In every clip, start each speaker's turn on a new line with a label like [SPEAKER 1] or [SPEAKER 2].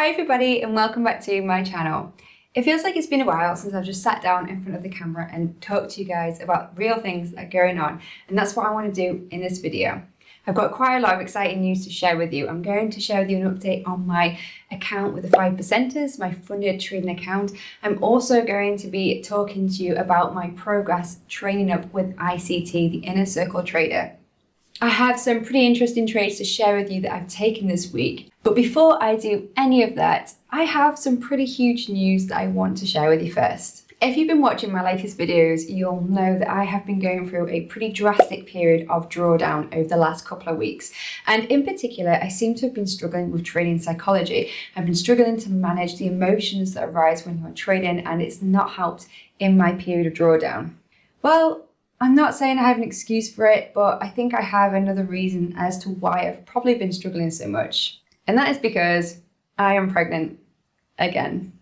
[SPEAKER 1] Hi everybody and welcome back to my channel. It feels like it's been a while since I've just sat down in front of the camera and talked to you guys about real things that are going on, and that's what I want to do in this video. I've got quite a lot of exciting news to share with you. I'm going to share with you an update on my account with the 5%ers, my funded trading account. I'm also going to be talking to you about my progress training up with ICT, the Inner Circle Trader. I have some pretty interesting trades to share with you that I've taken this week. But before I do any of that, I have some pretty huge news that I want to share with you first. If you've been watching my latest videos, you'll know that I have been going through a pretty drastic period of drawdown over the last couple of weeks. And in particular, I seem to have been struggling with trading psychology. I've been struggling to manage the emotions that arise when you're trading, and it's not helped in my period of drawdown. Well, I'm not saying I have an excuse for it, but I think I have another reason as to why I've probably been struggling so much. And that is because I am pregnant again.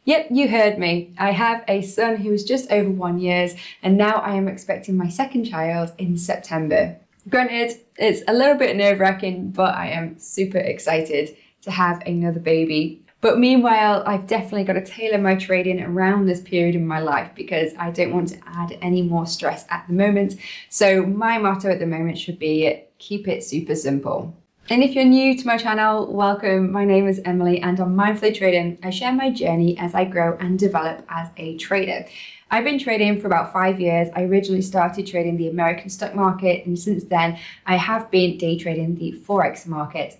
[SPEAKER 1] Yep, you heard me. I have a son who is just over 1 year, and now I am expecting my second child in September. Granted, it's a little bit nerve-wracking, but I am super excited to have another baby. But meanwhile, I've definitely got to tailor my trading around this period in my life because I don't want to add any more stress at the moment. So my motto at the moment should be keep it super simple. And if you're new to my channel, welcome. My name is Emily, and on Mindfully Trading, I share my journey as I grow and develop as a trader. I've been trading for about 5 years. I originally started trading the American stock market, and since then I have been day trading the Forex market.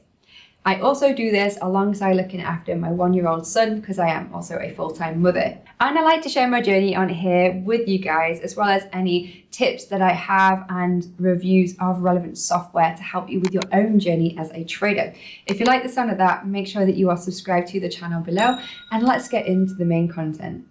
[SPEAKER 1] I also do this alongside looking after my 1-year-old son because I am also a full-time mother. And I like to share my journey on here with you guys, as well as any tips that I have and reviews of relevant software to help you with your own journey as a trader. If you like the sound of that, make sure that you are subscribed to the channel below, and let's get into the main content.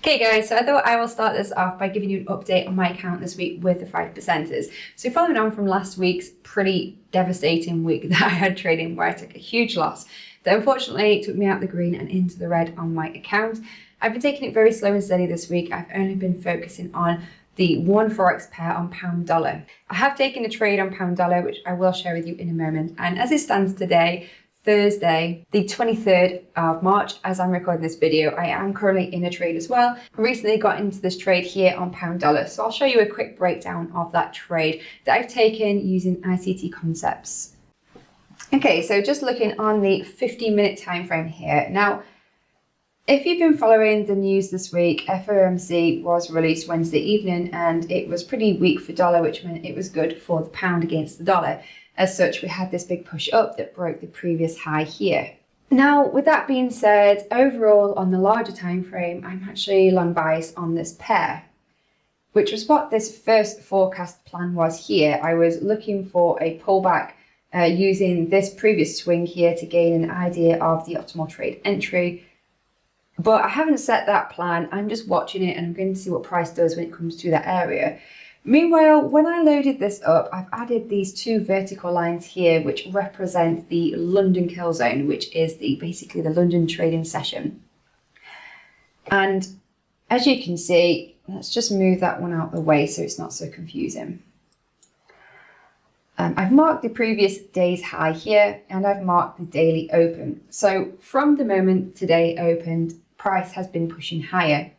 [SPEAKER 1] Okay guys, so I thought I will start this off by giving you an update on my account this week with the 5%ers. So following on from last week's pretty devastating week that I had trading where I took a huge loss that unfortunately took me out the green and into the red on my account, I've been taking it very slow and steady this week. I've only been focusing on the one Forex pair on pound dollar. I have taken a trade on pound dollar, which I will share with you in a moment. And as it stands today, Thursday, the 23rd of March, as I'm recording this video, I am currently in a trade as well. I recently got into this trade here on pound dollar, so I'll show you a quick breakdown of that trade that I've taken using ICT concepts. Okay, so just looking on the 15-minute time frame here. Now, if you've been following the news this week, FOMC was released Wednesday evening, and it was pretty weak for dollar, which meant it was good for the pound against the dollar. As such, we had this big push up that broke the previous high here. Now, with that being said, overall on the larger time frame, I'm actually long biased on this pair, which was what this first forecast plan was here. I was looking for a pullback using this previous swing here to gain an idea of the optimal trade entry. But I haven't set that plan. I'm just watching it, and I'm going to see what price does when it comes to that area. Meanwhile, when I loaded this up, I've added these two vertical lines here, which represent the London Killzone, which is basically the London trading session. And as you can see, let's just move that one out of the way so it's not so confusing. I've marked the previous day's high here, and I've marked the daily open. So from the moment today opened, price has been pushing higher.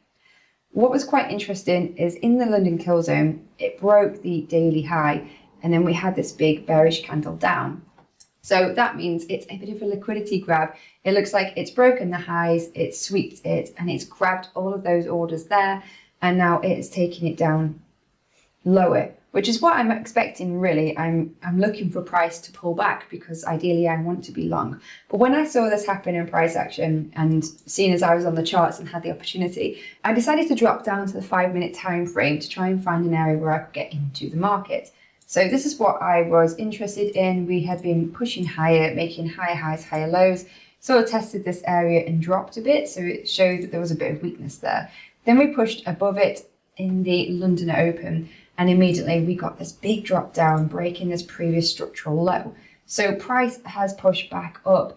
[SPEAKER 1] What was quite interesting is in the London Killzone, it broke the daily high, and then we had this big bearish candle down. So that means it's a bit of a liquidity grab. It looks like it's broken the highs, it's swept it, and it's grabbed all of those orders there, and now it's taking it down lower, which is what I'm expecting really. I'm looking for price to pull back because ideally I want to be long. But when I saw this happen in price action, and seeing as I was on the charts and had the opportunity, I decided to drop down to the 5-minute time frame to try and find an area where I could get into the market. So this is what I was interested in. We had been pushing higher, making higher highs, higher lows. So I tested this area and dropped a bit, so it showed that there was a bit of weakness there. Then we pushed above it in the London Open, and immediately we got this big drop down, breaking this previous structural low. So price has pushed back up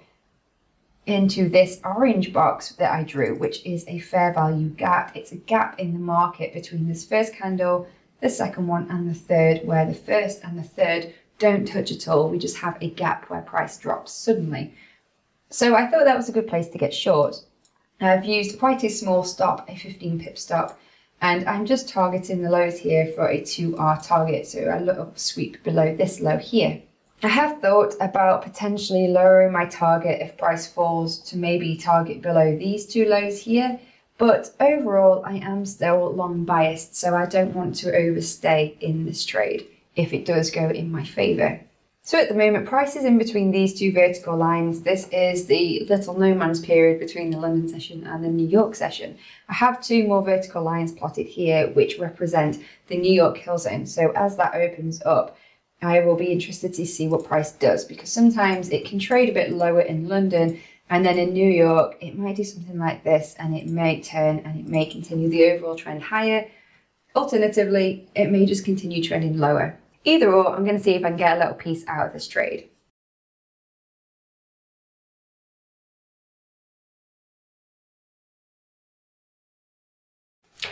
[SPEAKER 1] into this orange box that I drew, which is a fair value gap. It's a gap in the market between this first candle the second one and the third, where the first and the third don't touch at all. We just have a gap where price drops suddenly. So I thought that was a good place to get short. I've used quite a small stop, a 15 pip stop, and I'm just targeting the lows here for a 2R target, so a little sweep below this low here. I have thought about potentially lowering my target if price falls to maybe target below these two lows here, but overall I am still long biased, so I don't want to overstay in this trade if it does go in my favour. So at the moment, price is in between these two vertical lines. This is the little no man's period between the London session and the New York session. I have two more vertical lines plotted here, which represent the New York Killzone. So as that opens up, I will be interested to see what price does, because sometimes it can trade a bit lower in London, and then in New York, it might do something like this, and it may turn and it may continue the overall trend higher. Alternatively, it may just continue trending lower. Either or, I'm going to see if I can get a little piece out of this trade.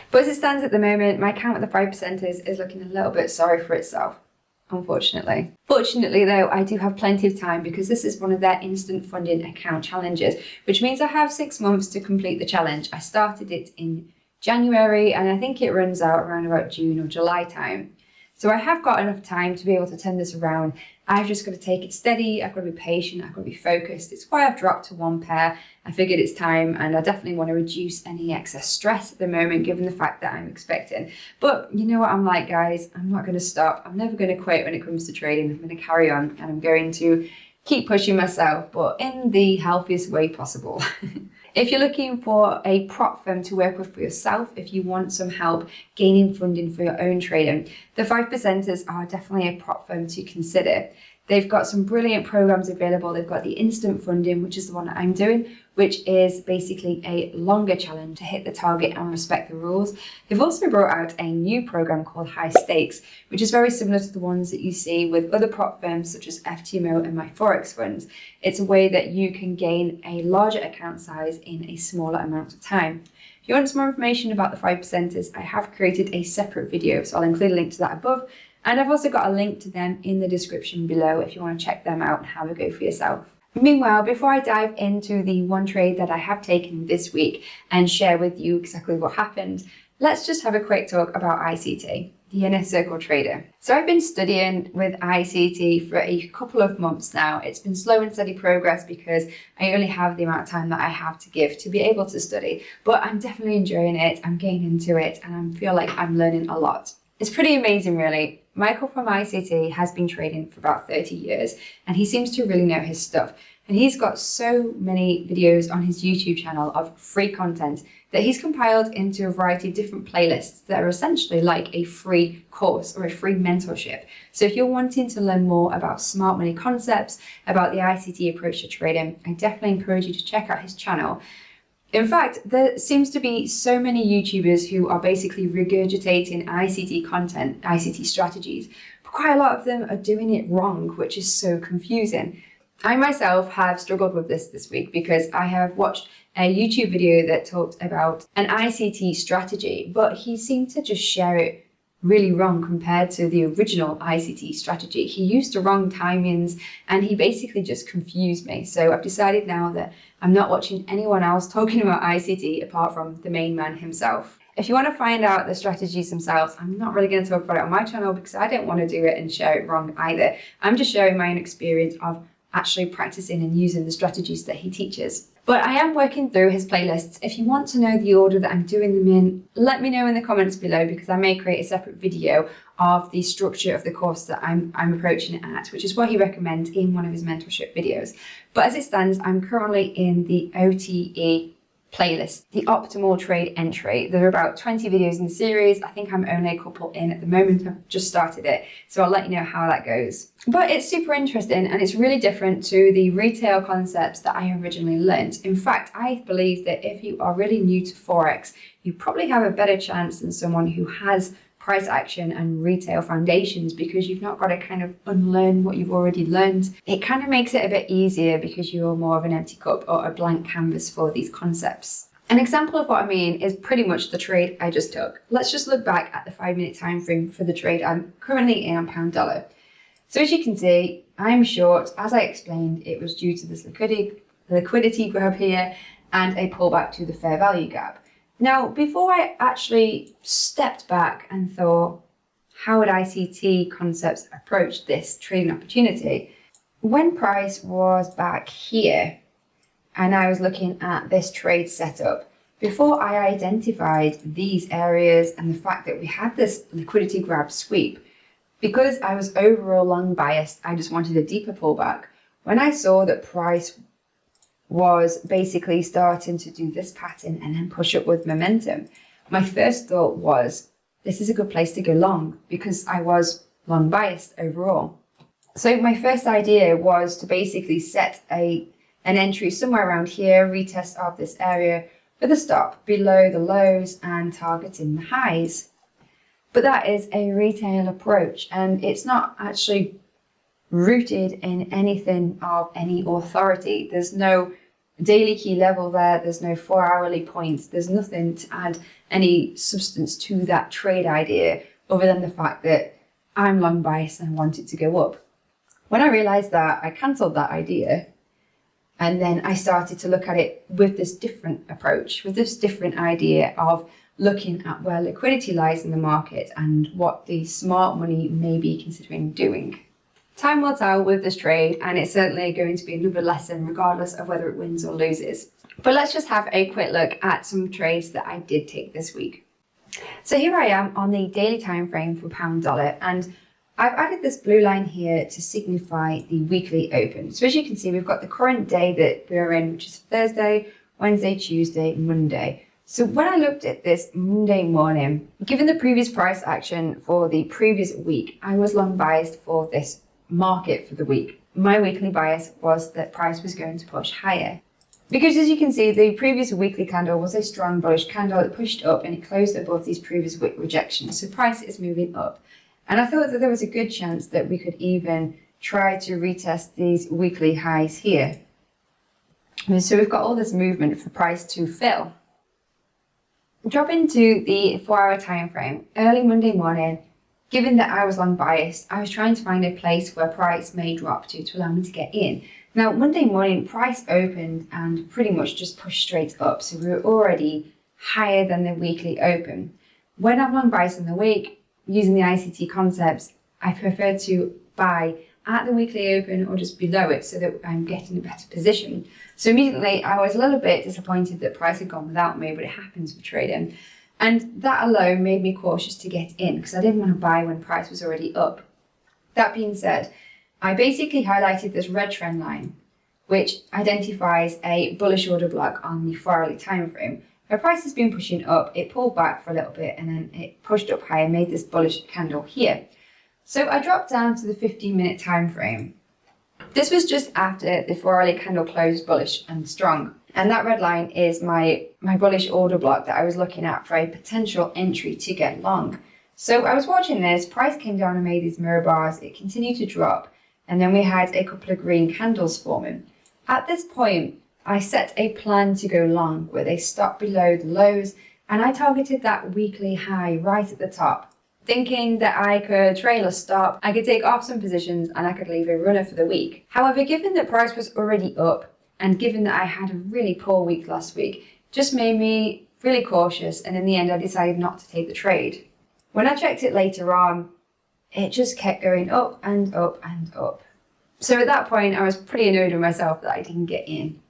[SPEAKER 1] But as it stands at the moment, my account with the 5%ers is looking a little bit sorry for itself, unfortunately. Fortunately though, I do have plenty of time because this is one of their instant funding account challenges, which means I have 6 months to complete the challenge. I started it in January and I think it runs out around about June or July time. So I have got enough time to be able to turn this around. I've just got to take it steady, I've got to be patient, I've got to be focused. It's why I've dropped to one pair. I figured it's time, and I definitely want to reduce any excess stress at the moment given the fact that I'm expecting. But you know what I'm like, guys, I'm not going to stop. I'm never going to quit when it comes to trading. I'm going to carry on and I'm going to keep pushing myself, but in the healthiest way possible. If you're looking for a prop firm to work with for yourself, if you want some help gaining funding for your own trading, the 5%ers are definitely a prop firm to consider. They've got some brilliant programs available. They've got the instant funding, which is the one that I'm doing, which is basically a longer challenge to hit the target and respect the rules. They've also brought out a new program called High Stakes, which is very similar to the ones that you see with other prop firms such as FTMO and my Forex funds. It's a way that you can gain a larger account size in a smaller amount of time. If you want some more information about the 5%ers, I have created a separate video, so I'll include a link to that above. And I've also got a link to them in the description below if you want to check them out and have a go for yourself. Meanwhile, before I dive into the one trade that I have taken this week and share with you exactly what happened, let's just have a quick talk about ICT, the inner circle trader. So I've been studying with ICT for a couple of months now. It's been slow and steady progress because I only have the amount of time that I have to give to be able to study, but I'm definitely enjoying it, I'm getting into it, and I feel like I'm learning a lot. It's pretty amazing, really. Michael from ICT has been trading for about 30 years and he seems to really know his stuff. And he's got so many videos on his YouTube channel of free content that he's compiled into a variety of different playlists that are essentially like a free course or a free mentorship. So if you're wanting to learn more about smart money concepts, about the ICT approach to trading, I definitely encourage you to check out his channel. In fact, there seems to be so many YouTubers who are basically regurgitating ICT content, ICT strategies, but quite a lot of them are doing it wrong, which is so confusing. I myself have struggled with this week because I have watched a YouTube video that talked about an ICT strategy, but he seemed to just share it really wrong compared to the original ICT strategy. He used the wrong timings and he basically just confused me. So I've decided now that I'm not watching anyone else talking about ICT apart from the main man himself. If you want to find out the strategies themselves, I'm not really going to talk about it on my channel because I don't want to do it and share it wrong either. I'm just sharing my own experience of actually practicing and using the strategies that he teaches. But I am working through his playlists. If you want to know the order that I'm doing them in, let me know in the comments below because I may create a separate video of the structure of the course that I'm approaching it at, which is what he recommends in one of his mentorship videos. But as it stands, I'm currently in the OTE playlist, the optimal trade entry. There are about 20 videos in the series. I think I'm only a couple in at the moment. I've just started it, so I'll let you know how that goes. But it's super interesting and it's really different to the retail concepts that I originally learned. In fact, I believe that if you are really new to Forex, you probably have a better chance than someone who has price action and retail foundations because you've not got to kind of unlearn what you've already learned. It kind of makes it a bit easier because you're more of an empty cup or a blank canvas for these concepts. An example of what I mean is pretty much the trade I just took. Let's just look back at the 5-minute time frame for the trade I'm currently in on pound dollar. So as you can see, I'm short. As I explained, it was due to this liquidity grab here and a pullback to the fair value gap. Now, before I actually stepped back and thought, how would ICT concepts approach this trading opportunity? When price was back here and I was looking at this trade setup, before I identified these areas and the fact that we had this liquidity grab sweep, because I was overall long biased, I just wanted a deeper pullback. When I saw that price was basically starting to do this pattern and then push up with momentum, my first thought was, this is a good place to go long because I was long biased overall. So my first idea was to basically set an entry somewhere around here, retest of this area with a stop below the lows and targeting the highs. But that is a retail approach and it's not actually rooted in anything of any authority. There's no daily key level there, there's no 4-hourly points, there's nothing to add any substance to that trade idea other than the fact that I'm long biased and I want it to go up. When I realized that, I cancelled that idea and then I started to look at it with this different approach, with this different idea of looking at where liquidity lies in the market and what the smart money may be considering doing. Time will tell with this trade, and it's certainly going to be another lesson regardless of whether it wins or loses. But let's just have a quick look at some trades that I did take this week. So here I am on the daily time frame for pound dollar, and I've added this blue line here to signify the weekly open. So as you can see, we've got the current day that we're in, which is Thursday, Wednesday, Tuesday, Monday. So when I looked at this Monday morning, given the previous price action for the previous week, I was long biased for this market for the week. My weekly bias was that price was going to push higher. Because as you can see, the previous weekly candle was a strong bullish candle that pushed up and it closed above these previous wick rejections. So price is moving up. And I thought that there was a good chance that we could even try to retest these weekly highs here. And so we've got all this movement for price to fill. Drop into the 4-hour time frame, early Monday morning. Given that I was long biased, I was trying to find a place where price may drop to allow me to get in. Now, Monday morning, price opened and pretty much just pushed straight up. So we were already higher than the weekly open. When I'm long biased in the week, using the ICT concepts, I prefer to buy at the weekly open or just below it so that I'm getting a better position. So immediately, I was a little bit disappointed that price had gone without me, but it happens with trading. And that alone made me cautious to get in because I didn't want to buy when price was already up. That being said, I basically highlighted this red trend line, which identifies a bullish order block on the 4-hourly time frame. Where price has been pushing up, it pulled back for a little bit and then it pushed up higher, made this bullish candle here. So I dropped down to the 15-minute time frame. This was just after the 4-hourly candle closed bullish and strong. And that red line is my bullish order block that I was looking at for a potential entry to get long. So I was watching this, price came down and made these mirror bars, it continued to drop, and then we had a couple of green candles forming. At this point, I set a plan to go long with a stop below the lows, and I targeted that weekly high right at the top, thinking that I could trail a stop, I could take off some positions, and I could leave a runner for the week. However, given that price was already up, and given that I had a really poor week last week, just made me really cautious, and in the end I decided not to take the trade. When I checked it later on, it just kept going up and up and up. So at that point I was pretty annoyed with myself that I didn't get in.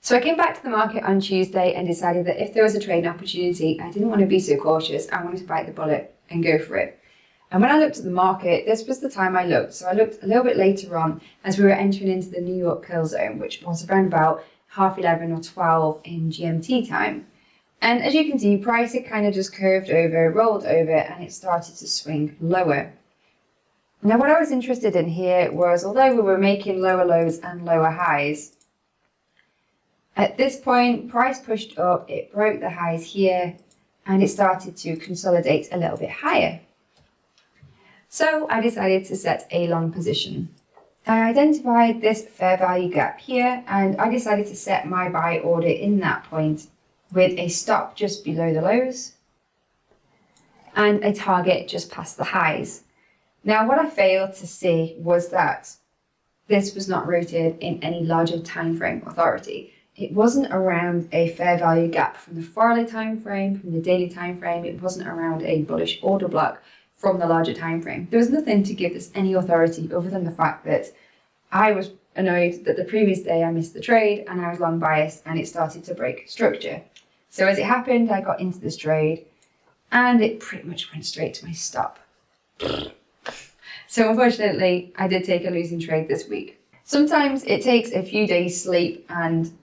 [SPEAKER 1] So I came back to the market on Tuesday and decided that if there was a trading opportunity, I didn't want to be so cautious, I wanted to bite the bullet and go for it. And when I looked at the market, this was the time I looked. So I looked a little bit later on as we were entering into the New York Killzone, which was around about 11:30 or 12 in GMT time. And as you can see, price had kind of just curved over, rolled over, and it started to swing lower. Now what I was interested in here was, although we were making lower lows and lower highs, at this point, price pushed up, it broke the highs here, and it started to consolidate a little bit higher. So I decided to set a long position. I identified this fair value gap here, and I decided to set my buy order in that point with a stop just below the lows and a target just past the highs. Now, what I failed to see was that this was not rooted in any larger time frame authority. It wasn't around a fair value gap from the 4-hourly time frame, from the daily time frame. It wasn't around a bullish order block from the larger time frame. There was nothing to give this any authority other than the fact that I was annoyed that the previous day I missed the trade and I was long biased and it started to break structure. So as it happened, I got into this trade and it pretty much went straight to my stop. So unfortunately, I did take a losing trade this week. Sometimes it takes a few days sleep and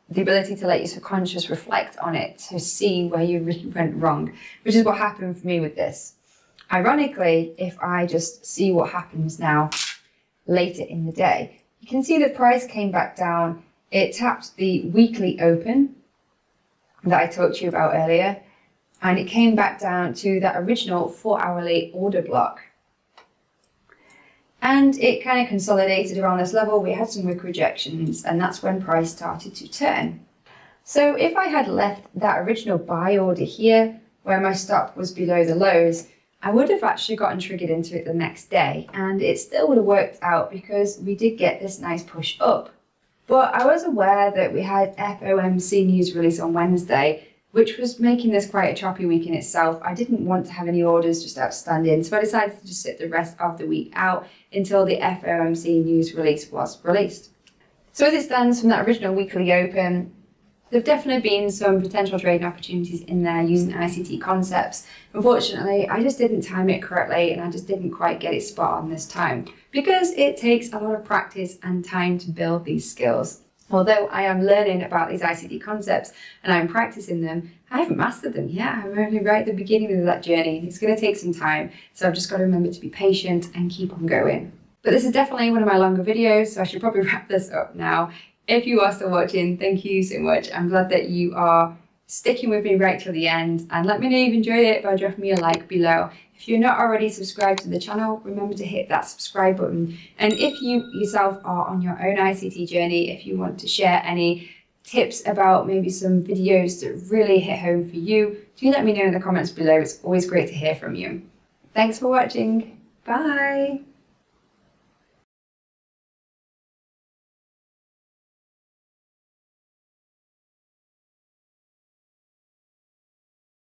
[SPEAKER 1] the ability to let your subconscious reflect on it to see where you really went wrong, which is what happened for me with this. Ironically, if I just see what happens now later in the day, you can see the price came back down. It tapped the weekly open that I talked to you about earlier, and it came back down to that original 4-hourly order block. And it kind of consolidated around this level. We had some wick rejections, and that's when price started to turn. So if I had left that original buy order here, where my stop was below the lows, I would have actually gotten triggered into it the next day, and it still would have worked out because we did get this nice push up. But I was aware that we had FOMC news release on Wednesday, which was making this quite a choppy week in itself. I didn't want to have any orders just outstanding, so I decided to just sit the rest of the week out until the FOMC news release was released. So as it stands from that original weekly open, there have definitely been some potential trading opportunities in there using ICT concepts. Unfortunately, I just didn't time it correctly and I just didn't quite get it spot on this time because it takes a lot of practice and time to build these skills. Although I am learning about these ICT concepts and I'm practicing them, I haven't mastered them yet. I'm only right at the beginning of that journey. It's going to take some time, so I've just got to remember to be patient and keep on going. But this is definitely one of my longer videos, so I should probably wrap this up now. If you are still watching, thank you so much. I'm glad that you are sticking with me right till the end, and let me know you've enjoyed it by dropping me a like below. If you're not already subscribed to the channel, remember to hit that subscribe button. And if you yourself are on your own ICT journey, if you want to share any tips about maybe some videos that really hit home for you, do let me know in the comments below. It's always great to hear from you. Thanks for watching. Bye.